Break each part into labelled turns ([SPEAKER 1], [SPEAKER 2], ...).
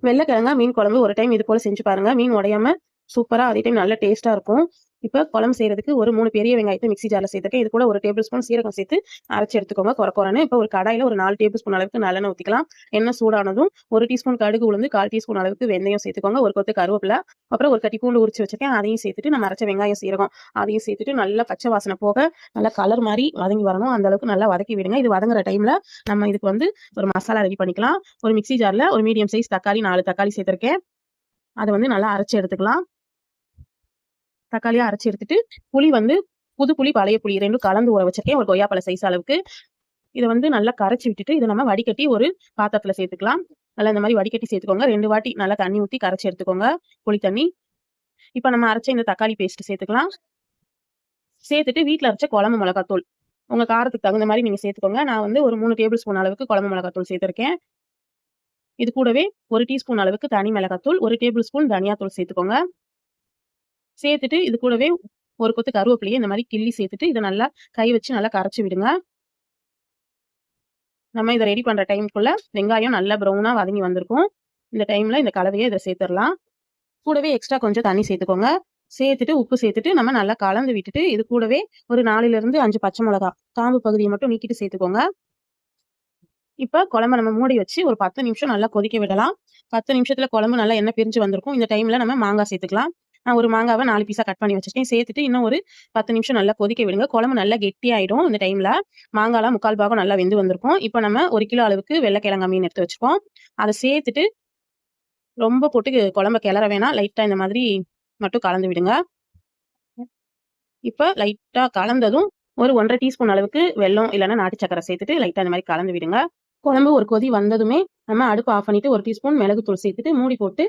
[SPEAKER 1] வெள்ளைக்கிழங்கா மீன் குழம்பு ஒரு டைம் இது போல செஞ்சு பாருங்க. மீன் உடையாம சூப்பரா அதே டைம் நல்ல டேஸ்ட்டா இருக்கும். இப்ப குழம்பு செய்யறதுக்கு ஒரு 3 பெரிய வெங்காயத்தை மிக்ஸி ஜார்ல சேர்த்துருக்கேன். இது கூட 1 டேபிள் ஸ்பூன் சீரகம் சேர்த்து அரைச்சு எடுத்துக்கோங்க கொரன்னு. இப்ப ஒரு கடாயில ஒரு 4 டேபிள் ஸ்பூன் அளவுக்கு நல்லெண்ணெய் ஊத்திக்கலாம். எண்ணெய் சூடானதும் 1 டீஸ்பூன் கடுகு உளுந்து, 1/4 டீஸ்பூன் அளவுக்கு வெந்தயம் சேர்த்துக்கோங்க. ஒரு கொத்து கருவேப்பிலை, அப்புறம் ஒரு கட்டி பூண்டு உரிச்சு வச்சிருக்கேன். அதையும் சேர்த்துட்டு நம்ம அரைச்ச வெங்காயம், சீரகம் அதையும் சேர்த்துட்டு நல்லா பச்சை வாசனை போக நல்லா கலர் மாதிரி வதங்கி வரணும். அந்த அளவுக்கு நல்லா வதக்கி விடுங்க. இது வதங்குற டைம்ல நம்ம இதுக்கு ஒரு மசாலா ரெடி பண்ணிக்கலாம். ஒரு மிக்ஸி ஜார்ல ஒரு மீடியம் சைஸ் தக்காளி 4 தக்காளி சேர்த்திருக்கேன். அதை நல்லா அரைச்சு எடுத்துக்கலாம். தக்காளியா அரைச்சு எடுத்துட்டு புளி புது புளி பழைய புளி 2 கலந்து ஊற வச்சிருக்கேன். ஒரு கொய்யாப்பழ சைஸ் அளவுக்கு. இதை நல்லா கரைச்சி விட்டுட்டு இதை நம்ம வடிகட்டி ஒரு பாத்திரத்துல சேர்த்துக்கலாம். நல்லா இந்த மாதிரி வடிகட்டி சேர்த்துக்கோங்க. 2 வாட்டி நல்லா தண்ணி ஊற்றி கரைச்சி எடுத்துக்கோங்க, புளி தண்ணி. இப்ப நம்ம அரைச்ச இந்த தக்காளி பேஸ்ட் சேர்த்துக்கலாம். சேர்த்துட்டு வீட்டுல அரைச்ச குழம்பு மிளகாத்தூள் உங்க காரத்துக்கு தகுந்த மாதிரி நீங்க சேர்த்துக்கோங்க. நான் ஒரு 3 டேபிள் ஸ்பூன் அளவுக்கு குழம்பு மிளகாத்தூள் சேர்த்திருக்கேன். இது கூடவே 1 டீஸ்பூன் அளவுக்கு தனி மிளகாத்தூள், 1 டேபிள் ஸ்பூன் தனியாத்தூள் சேர்த்துக்கோங்க. சேர்த்துட்டு இது கூடவே ஒரு கொத்து கருவேப்பிலையை இந்த மாதிரி கிள்ளி சேர்த்துட்டு இதை நல்லா கை வச்சு நல்லா கரைச்சி விடுங்க. நம்ம இதை ரெடி பண்ற டைமுக்குள்ள வெங்காயம் நல்லா ப்ரௌனா வதங்கி வந்திருக்கும். இந்த டைம்ல இந்த கலவையை இதை சேர்த்துடலாம். கூடவே எக்ஸ்ட்ரா கொஞ்சம் தண்ணி சேர்த்துக்கோங்க. சேர்த்துட்டு உப்பு சேர்த்துட்டு நம்ம நல்லா கலந்து விட்டுட்டு இது கூடவே ஒரு 4ல இருந்து 5 பச்சை மிளகா காம்பு பகுதியை மட்டும் நீக்கிட்டு சேர்த்துக்கோங்க. இப்ப குழம்பு நம்ம மூடி வச்சு ஒரு 10 நிமிஷம் நல்லா கொதிக்க விடலாம். 10 நிமிஷத்துல குழம்பு நல்லா எண்ணெய் பிரிஞ்சு வந்திருக்கும். இந்த டைம்ல நம்ம மாங்காய் சேர்த்துக்கலாம். நான் ஒரு மாங்காவை 4 பீஸா கட் பண்ணி வச்சிருக்கேன். சேர்த்துட்டு இன்னும் ஒரு 10 நிமிஷம் நல்லா கொதிக்க விடுங்க. குழம்பு நல்லா கெட்டியாயிடும். இந்த டைம்ல மாங்காலாம் 3/4 பாகம் நல்லா வெந்து வந்திருக்கும். இப்ப நம்ம 1 கிலோ அளவுக்கு வெள்ளைக்கிழங்கா மீன் எடுத்து வச்சுப்போம். அதை சேர்த்துட்டு ரொம்ப போட்டு குழம்ப கிளற வேணாம். லைட்டா இந்த மாதிரி மட்டும் கலந்து விடுங்க. இப்ப லைட்டா கலந்ததும் ஒரு 1/2 டீஸ்பூன் அளவுக்கு வெல்லம் இல்லைன்னா நாட்டு சக்கரை சேர்த்துட்டு லைட்டா இந்த மாதிரி கலந்து விடுங்க. குழம்பு ஒரு கொதி வந்ததுமே நம்ம அடுப்பு ஆஃப் பண்ணிட்டு 1 டீஸ்பூன் மிளகுத்தூள் சேர்த்துட்டு மூடி போட்டு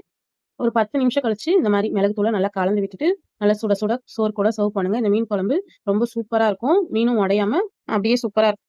[SPEAKER 1] ஒரு 10 நிமிஷம் கழிச்சு இந்த மாதிரி மிளகுத்தூளை நல்லா கலந்து விட்டுட்டு நல்லா சுட சுட சோறு கூட சர்வ் பண்ணுங்க. இந்த மீன் குழம்பு ரொம்ப சூப்பரா இருக்கும். மீனும் உடையாம அப்படியே சூப்பரா இருக்கும்.